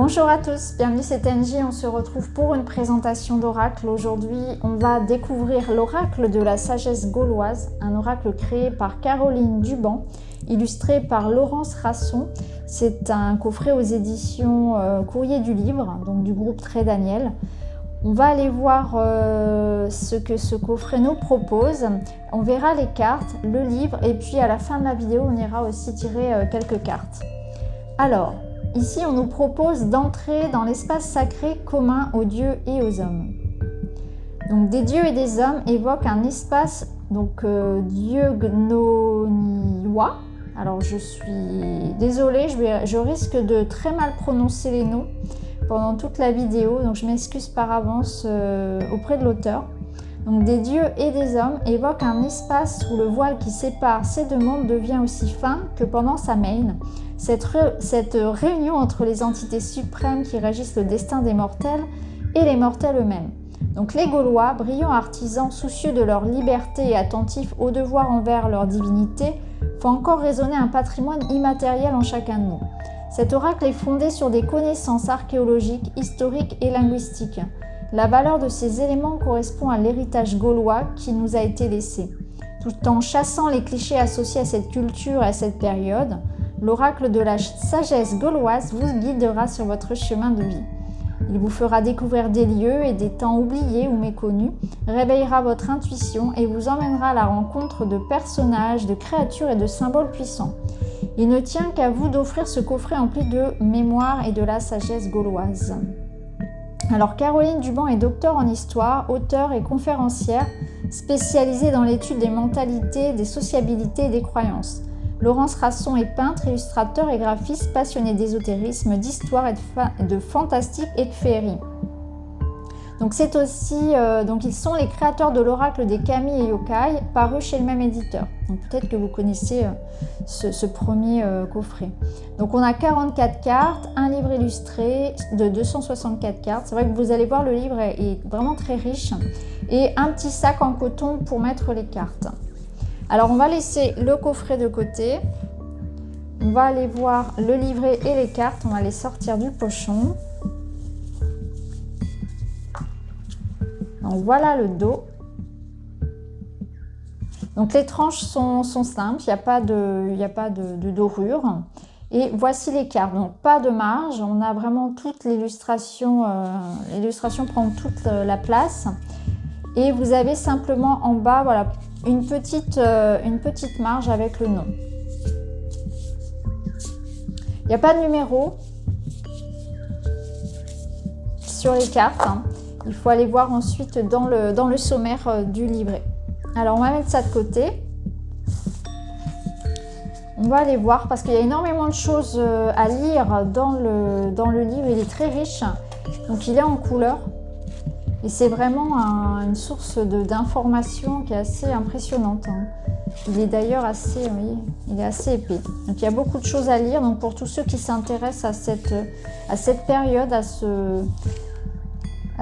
Bonjour à tous, bienvenue c'est NJ, on se retrouve pour une présentation d'oracle. Aujourd'hui, on va découvrir l'oracle de la sagesse gauloise, un oracle créé par Caroline Duban, illustré par Laurence Rasson. C'est un coffret aux éditions Courrier du Livre, donc du groupe Très Daniel. On va aller voir ce que ce coffret nous propose. On verra les cartes, le livre et puis à la fin de la vidéo, on ira aussi tirer quelques cartes. Alors, ici, on nous propose d'entrer dans l'espace sacré commun aux dieux et aux hommes. Donc, des dieux et des hommes évoquent un espace, donc dieu Gnoniwa. Alors, je suis désolée, je risque de très mal prononcer les noms pendant toute la vidéo, donc je m'excuse par avance auprès de l'auteur. Donc, des dieux et des hommes évoquent un espace où le voile qui sépare ces deux mondes devient aussi fin que pendant sa main. Cette réunion entre les entités suprêmes qui régissent le destin des mortels et les mortels eux-mêmes. Donc les Gaulois, brillants artisans soucieux de leur liberté et attentifs aux devoirs envers leur divinité, font encore résonner un patrimoine immatériel en chacun de nous. Cet oracle est fondé sur des connaissances archéologiques, historiques et linguistiques. La valeur de ces éléments correspond à l'héritage gaulois qui nous a été laissé. Tout en chassant les clichés associés à cette culture et à cette période, l'oracle de la sagesse gauloise vous guidera sur votre chemin de vie. Il vous fera découvrir des lieux et des temps oubliés ou méconnus, réveillera votre intuition et vous emmènera à la rencontre de personnages, de créatures et de symboles puissants. Il ne tient qu'à vous d'offrir ce coffret empli de mémoire et de la sagesse gauloise. Alors Caroline Duban est docteure en histoire, auteure et conférencière spécialisée dans l'étude des mentalités, des sociabilités et des croyances. Laurence Rasson est peintre, illustrateur et graphiste passionné d'ésotérisme, d'histoire et de fantastique et de féerie. Donc c'est aussi, ils sont les créateurs de l'oracle des kami et yokai, paru chez le même éditeur. Donc peut-être que vous connaissez ce premier coffret. Donc on a 44 cartes, un livre illustré de 264 cartes. C'est vrai que vous allez voir, le livre est vraiment très riche. Et un petit sac en coton pour mettre les cartes. Alors on va laisser le coffret de côté. On va aller voir le livret et les cartes. On va les sortir du pochon. Donc voilà le dos. Donc les tranches sont simples, il n'y a pas de dorure. Et voici les cartes. Donc pas de marge, on a vraiment toute l'illustration. L'illustration prend toute la place. Et vous avez simplement en bas, voilà, une petite marge avec le nom. Il n'y a pas de numéro sur les cartes. Il faut aller voir ensuite dans le sommaire du livret. Alors on va mettre ça de côté. On va aller voir parce qu'il y a énormément de choses à lire dans le livre. Il est très riche, donc il est en couleur. Et c'est vraiment une source d'informations qui est assez impressionnante. Il est d'ailleurs assez, il est assez épais. Donc il y a beaucoup de choses à lire. Donc pour tous ceux qui s'intéressent à cette période, à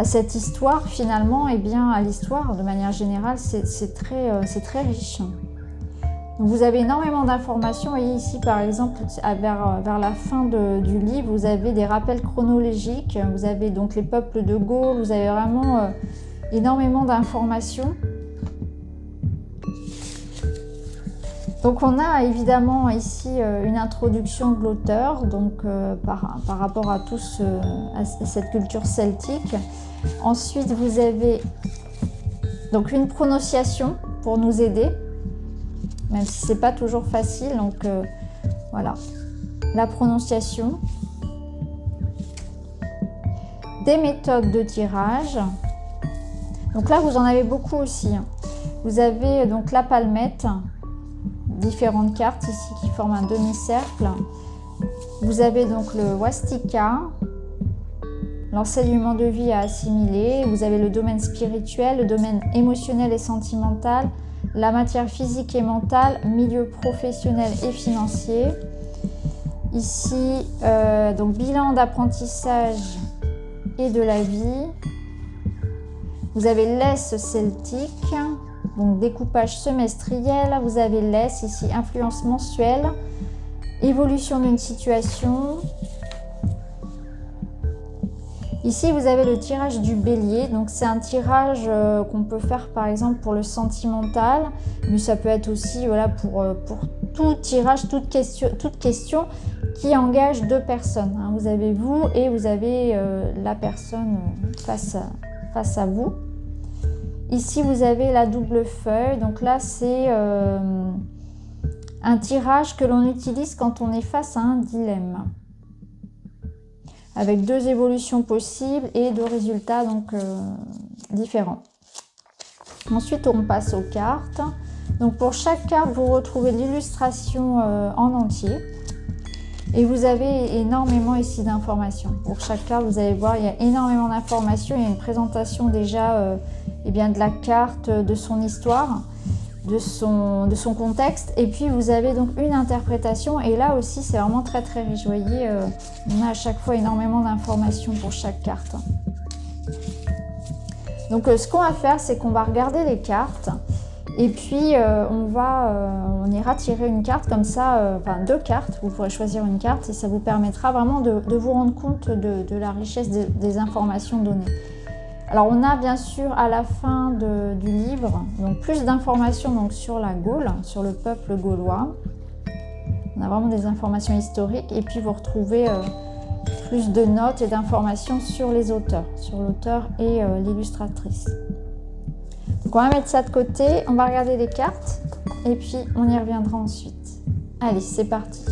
cette histoire finalement, et bien à l'histoire de manière générale, c'est très riche. Donc vous avez énormément d'informations. Vous voyez ici par exemple, vers la fin du livre, vous avez des rappels chronologiques, vous avez donc les peuples de Gaule, vous avez vraiment énormément d'informations. Donc on a évidemment ici une introduction de l'auteur, donc par rapport à cette culture celtique. Ensuite vous avez donc une prononciation pour nous aider, même si c'est pas toujours facile. Donc voilà, la prononciation, des méthodes de tirage. Donc là vous en avez beaucoup aussi. Vous avez donc la palmette, différentes cartes ici qui forment un demi-cercle. Vous avez donc le Wastika, l'enseignement de vie à assimiler. Vous avez le domaine spirituel, le domaine émotionnel et sentimental, la matière physique et mentale, milieu professionnel et financier. Ici, donc bilan d'apprentissage et de la vie. Vous avez l'S celtique, donc découpage semestriel. Vous avez l'S ici, influence mensuelle, évolution d'une situation, Ici, vous avez le tirage du bélier. Donc, c'est un tirage qu'on peut faire par exemple pour le sentimental, mais ça peut être aussi voilà, pour tout tirage, toute question qui engage deux personnes. Hein. Vous avez vous et vous avez la personne face à vous. Ici, vous avez la double feuille. Donc là, c'est un tirage que l'on utilise quand on est face à un dilemme, avec deux évolutions possibles et deux résultats donc différents. Ensuite, on passe aux cartes. Donc pour chaque carte, vous retrouvez l'illustration en entier. Et vous avez énormément ici d'informations. Pour chaque carte, vous allez voir, il y a énormément d'informations. Il y a une présentation déjà de la carte, de son histoire, de son contexte. Et puis vous avez donc une interprétation. Et là aussi, c'est vraiment très très riche. Vous voyez, on a à chaque fois énormément d'informations pour chaque carte. Donc ce qu'on va faire, c'est qu'on va regarder les cartes. Et puis on ira tirer une carte comme ça, enfin deux cartes, vous pourrez choisir une carte et ça vous permettra vraiment de vous rendre compte de la richesse des informations données. Alors on a bien sûr à la fin du livre donc plus d'informations donc, sur la Gaule, sur le peuple gaulois. On a vraiment des informations historiques et puis vous retrouvez plus de notes et d'informations sur les auteurs, sur l'auteur et l'illustratrice. Donc on va mettre ça de côté, on va regarder les cartes et puis on y reviendra ensuite. Allez, c'est parti.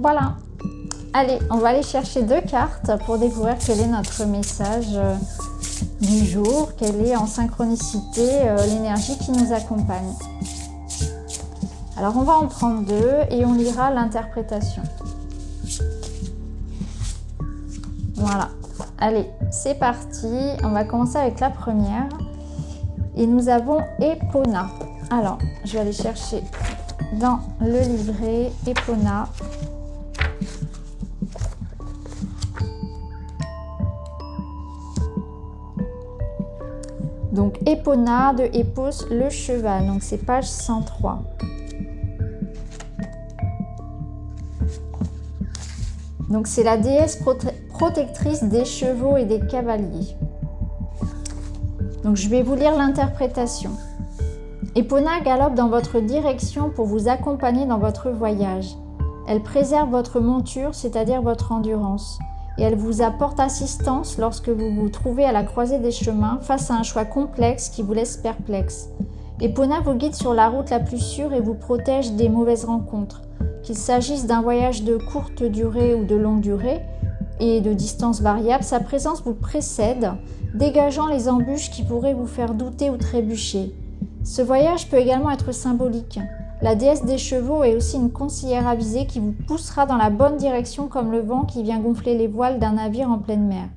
Voilà. Allez, on va aller chercher deux cartes pour découvrir quel est notre message du jour, quelle est en synchronicité l'énergie qui nous accompagne. Alors on va en prendre deux et on lira l'interprétation. Voilà. Allez, c'est parti. On va commencer avec la première. Et nous avons Epona. Alors, je vais aller chercher dans le livret Epona. Donc Epona de Epos, le cheval. Donc c'est page 103. Donc c'est la déesse protectrice des chevaux et des cavaliers. Donc je vais vous lire l'interprétation. Epona galope dans votre direction pour vous accompagner dans votre voyage. Elle préserve votre monture, c'est-à-dire votre endurance, et elle vous apporte assistance lorsque vous vous trouvez à la croisée des chemins face à un choix complexe qui vous laisse perplexe. Epona vous guide sur la route la plus sûre et vous protège des mauvaises rencontres. Qu'il s'agisse d'un voyage de courte durée ou de longue durée et de distance variable, sa présence vous précède, dégageant les embûches qui pourraient vous faire douter ou trébucher. Ce voyage peut également être symbolique. La déesse des chevaux est aussi une conseillère avisée qui vous poussera dans la bonne direction comme le vent qui vient gonfler les voiles d'un navire en pleine mer.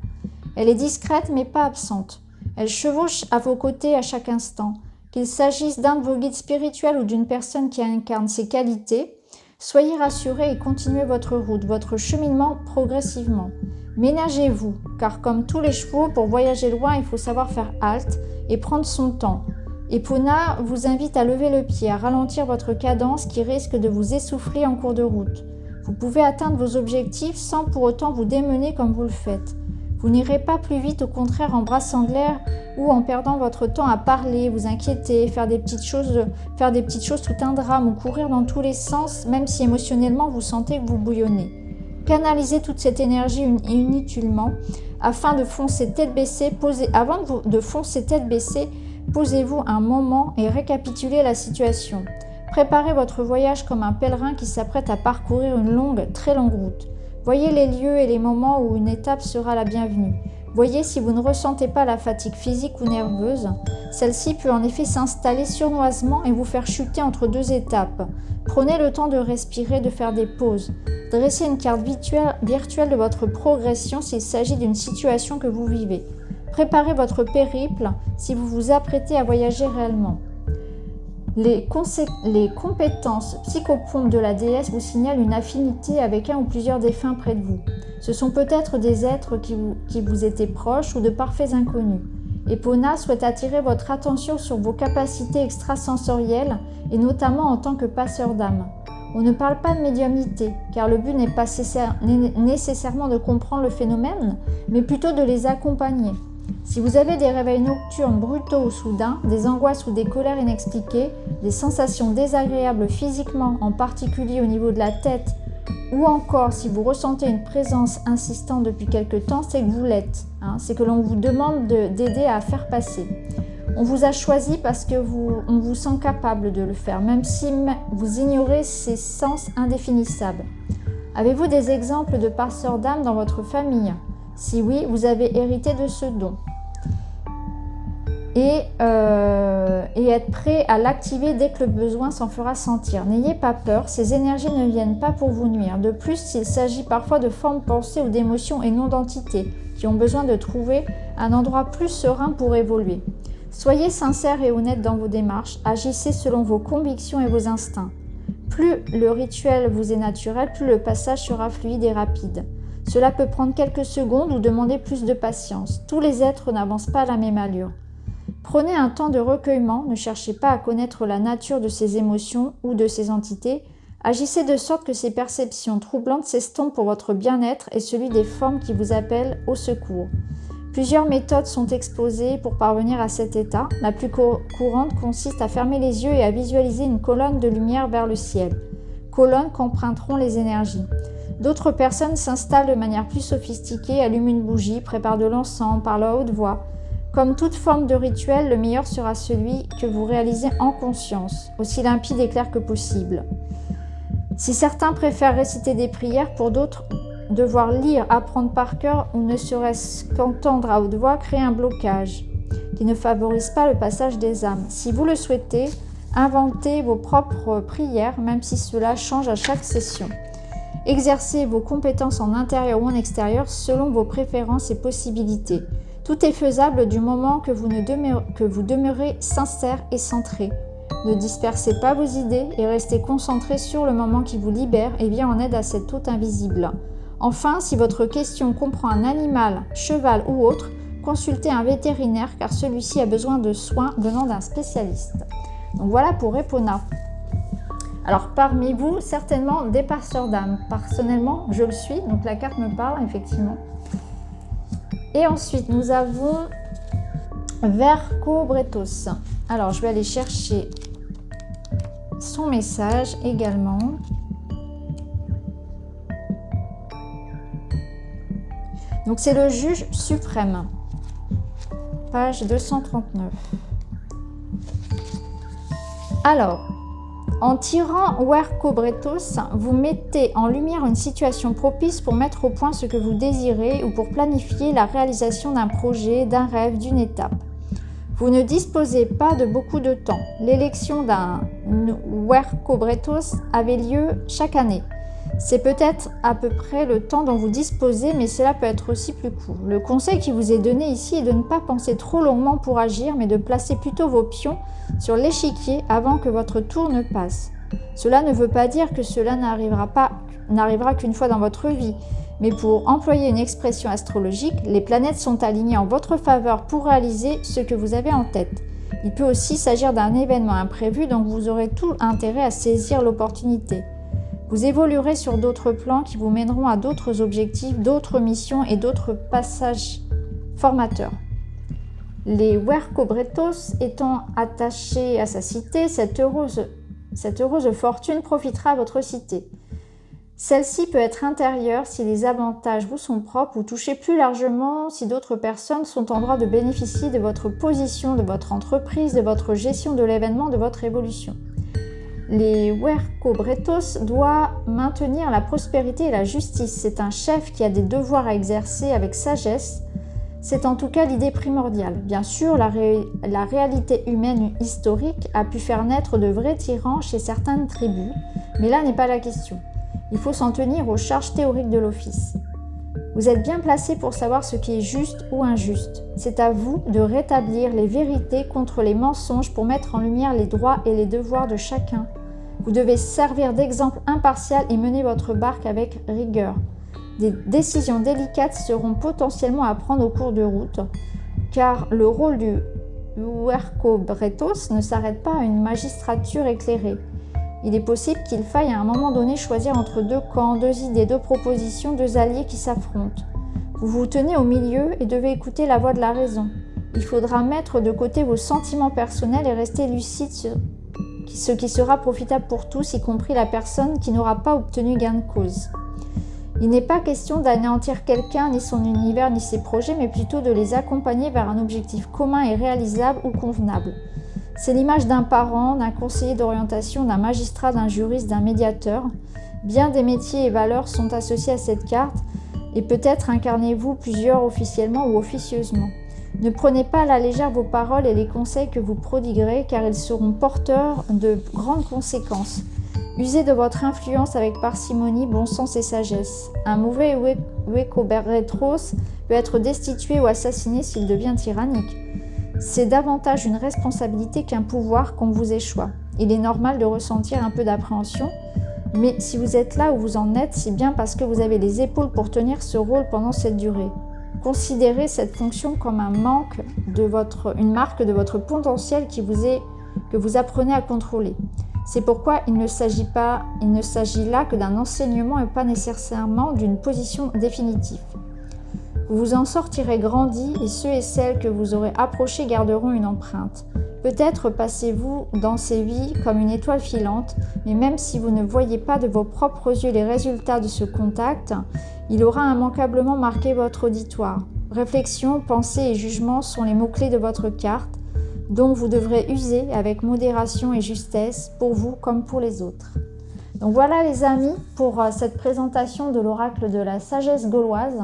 Elle est discrète mais pas absente. Elle chevauche à vos côtés à chaque instant. Qu'il s'agisse d'un de vos guides spirituels ou d'une personne qui incarne ses qualités, soyez rassurés et continuez votre route, votre cheminement progressivement. Ménagez-vous, car comme tous les chevaux, pour voyager loin, il faut savoir faire halte et prendre son temps. Epona vous invite à lever le pied, à ralentir votre cadence qui risque de vous essouffler en cours de route. Vous pouvez atteindre vos objectifs sans pour autant vous démener comme vous le faites. Vous n'irez pas plus vite, au contraire, en brassant de l'air ou en perdant votre temps à parler, vous inquiéter, faire des petites choses tout un drame ou courir dans tous les sens, même si émotionnellement vous sentez que vous bouillonnez. Canalisez toute cette énergie inutilement afin de foncer tête baissée. Avant de foncer tête baissée, posez-vous un moment et récapitulez la situation. Préparez votre voyage comme un pèlerin qui s'apprête à parcourir une longue, très longue route. Voyez les lieux et les moments où une étape sera la bienvenue. Voyez si vous ne ressentez pas la fatigue physique ou nerveuse. Celle-ci peut en effet s'installer sournoisement et vous faire chuter entre deux étapes. Prenez le temps de respirer, de faire des pauses. Dressez une carte virtuelle de votre progression s'il s'agit d'une situation que vous vivez. Préparez votre périple si vous vous apprêtez à voyager réellement. Les compétences psychopompes de la déesse vous signalent une affinité avec un ou plusieurs défunts près de vous. Ce sont peut-être des êtres qui vous étaient proches ou de parfaits inconnus. Epona souhaite attirer votre attention sur vos capacités extrasensorielles et notamment en tant que passeur d'âme. On ne parle pas de médiumnité, car le but n'est pas nécessairement de comprendre le phénomène, mais plutôt de les accompagner. Si vous avez des réveils nocturnes brutaux ou soudains, des angoisses ou des colères inexpliquées, des sensations désagréables physiquement, en particulier au niveau de la tête, ou encore si vous ressentez une présence insistante depuis quelque temps, c'est que vous l'êtes. C'est que l'on vous demande d'aider à faire passer. On vous a choisi parce que on vous sent capable de le faire, même si vous ignorez ces sens indéfinissables. Avez-vous des exemples de passeurs d'âme dans votre famille ? Si oui, vous avez hérité de ce don. Et être prêt à l'activer dès que le besoin s'en fera sentir. N'ayez pas peur, ces énergies ne viennent pas pour vous nuire. De plus, il s'agit parfois de formes pensées ou d'émotions et non d'entités qui ont besoin de trouver un endroit plus serein pour évoluer. Soyez sincères et honnêtes dans vos démarches, agissez selon vos convictions et vos instincts. Plus le rituel vous est naturel, plus le passage sera fluide et rapide. Cela peut prendre quelques secondes ou demander plus de patience. Tous les êtres n'avancent pas à la même allure. Prenez un temps de recueillement, ne cherchez pas à connaître la nature de ces émotions ou de ces entités. Agissez de sorte que ces perceptions troublantes s'estompent pour votre bien-être et celui des formes qui vous appellent au secours. Plusieurs méthodes sont exposées pour parvenir à cet état. La plus courante consiste à fermer les yeux et à visualiser une colonne de lumière vers le ciel. Colonne qu'emprunteront les énergies. D'autres personnes s'installent de manière plus sophistiquée, allument une bougie, préparent de l'encens, parlent à haute voix. Comme toute forme de rituel, le meilleur sera celui que vous réalisez en conscience, aussi limpide et clair que possible. Si certains préfèrent réciter des prières, pour d'autres, devoir lire, apprendre par cœur ou ne serait-ce qu'entendre à haute voix crée un blocage qui ne favorise pas le passage des âmes. Si vous le souhaitez, inventez vos propres prières, même si cela change à chaque session. Exercez vos compétences en intérieur ou en extérieur selon vos préférences et possibilités. Tout est faisable du moment que vous demeurez sincère et centré. Ne dispersez pas vos idées et restez concentré sur le moment qui vous libère et vient en aide à cette hôte invisible. Enfin, si votre question comprend un animal, cheval ou autre, consulter un vétérinaire car celui-ci a besoin de soins venant d'un spécialiste. Donc voilà pour Epona. Alors parmi vous, certainement des passeurs d'âme. Personnellement, je le suis, donc la carte me parle effectivement. Et ensuite, nous avons Vercobretos. Alors je vais aller chercher son message également. Donc c'est le juge suprême. Page 239. Alors, en tirant Vercobretos, vous mettez en lumière une situation propice pour mettre au point ce que vous désirez ou pour planifier la réalisation d'un projet, d'un rêve, d'une étape. Vous ne disposez pas de beaucoup de temps. L'élection d'un Vercobretos avait lieu chaque année. C'est peut-être à peu près le temps dont vous disposez, mais cela peut être aussi plus court. Le conseil qui vous est donné ici est de ne pas penser trop longuement pour agir, mais de placer plutôt vos pions sur l'échiquier avant que votre tour ne passe. Cela ne veut pas dire que cela n'arrivera qu'une fois dans votre vie, mais pour employer une expression astrologique, les planètes sont alignées en votre faveur pour réaliser ce que vous avez en tête. Il peut aussi s'agir d'un événement imprévu, donc vous aurez tout intérêt à saisir l'opportunité. Vous évoluerez sur d'autres plans qui vous mèneront à d'autres objectifs, d'autres missions et d'autres passages formateurs. Les Vercobretos étant attachés à sa cité, cette heureuse fortune profitera à votre cité. Celle-ci peut être intérieure si les avantages vous sont propres ou toucher plus largement si d'autres personnes sont en droit de bénéficier de votre position, de votre entreprise, de votre gestion de l'événement, de votre évolution. Les Vercobretos doivent maintenir la prospérité et la justice. C'est un chef qui a des devoirs à exercer avec sagesse. C'est en tout cas l'idée primordiale. Bien sûr, la réalité humaine historique a pu faire naître de vrais tyrans chez certaines tribus, mais là n'est pas la question. Il faut s'en tenir aux charges théoriques de l'office. Vous êtes bien placé pour savoir ce qui est juste ou injuste. C'est à vous de rétablir les vérités contre les mensonges pour mettre en lumière les droits et les devoirs de chacun. Vous devez servir d'exemple impartial et mener votre barque avec rigueur. Des décisions délicates seront potentiellement à prendre au cours de route, car le rôle du Vercobretos ne s'arrête pas à une magistrature éclairée. Il est possible qu'il faille à un moment donné choisir entre deux camps, deux idées, deux propositions, deux alliés qui s'affrontent. Vous vous tenez au milieu et devez écouter la voix de la raison. Il faudra mettre de côté vos sentiments personnels et rester lucide sur ce qui sera profitable pour tous, y compris la personne qui n'aura pas obtenu gain de cause. Il n'est pas question d'anéantir quelqu'un, ni son univers, ni ses projets, mais plutôt de les accompagner vers un objectif commun et réalisable ou convenable. C'est l'image d'un parent, d'un conseiller d'orientation, d'un magistrat, d'un juriste, d'un médiateur. Bien des métiers et valeurs sont associés à cette carte et peut-être incarnez-vous plusieurs officiellement ou officieusement. Ne prenez pas à la légère vos paroles et les conseils que vous prodiguerez car ils seront porteurs de grandes conséquences. Usez de votre influence avec parcimonie, bon sens et sagesse. Un mauvais Vercobretos peut être destitué ou assassiné s'il devient tyrannique. C'est davantage une responsabilité qu'un pouvoir qu'on vous échoue. Il est normal de ressentir un peu d'appréhension, mais si vous êtes là où vous en êtes, c'est bien parce que vous avez les épaules pour tenir ce rôle pendant cette durée. Considérez cette fonction comme une marque de votre potentiel que vous apprenez à contrôler. C'est pourquoi il ne s'agit là que d'un enseignement et pas nécessairement d'une position définitive. Vous vous en sortirez grandi et ceux et celles que vous aurez approchés garderont une empreinte. Peut-être passez-vous dans ces vies comme une étoile filante, mais même si vous ne voyez pas de vos propres yeux les résultats de ce contact, il aura immanquablement marqué votre auditoire. Réflexion, pensée et jugement sont les mots-clés de votre carte, dont vous devrez user avec modération et justesse pour vous comme pour les autres. Donc voilà les amis pour cette présentation de l'oracle de la sagesse gauloise.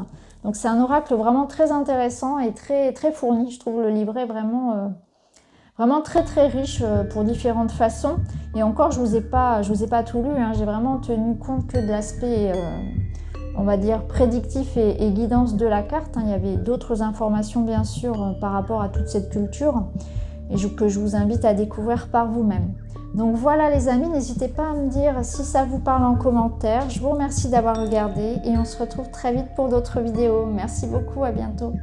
Donc c'est un oracle vraiment très intéressant et très, très fourni. Je trouve le livret vraiment très très riche pour différentes façons. Et encore, je vous ai pas tout lu, hein. J'ai vraiment tenu compte que de l'aspect, on va dire, prédictif et guidance de la carte, hein. Il y avait d'autres informations bien sûr par rapport à toute cette culture et que je vous invite à découvrir par vous-même. Donc voilà les amis, n'hésitez pas à me dire si ça vous parle en commentaire. Je vous remercie d'avoir regardé et on se retrouve très vite pour d'autres vidéos. Merci beaucoup, à bientôt.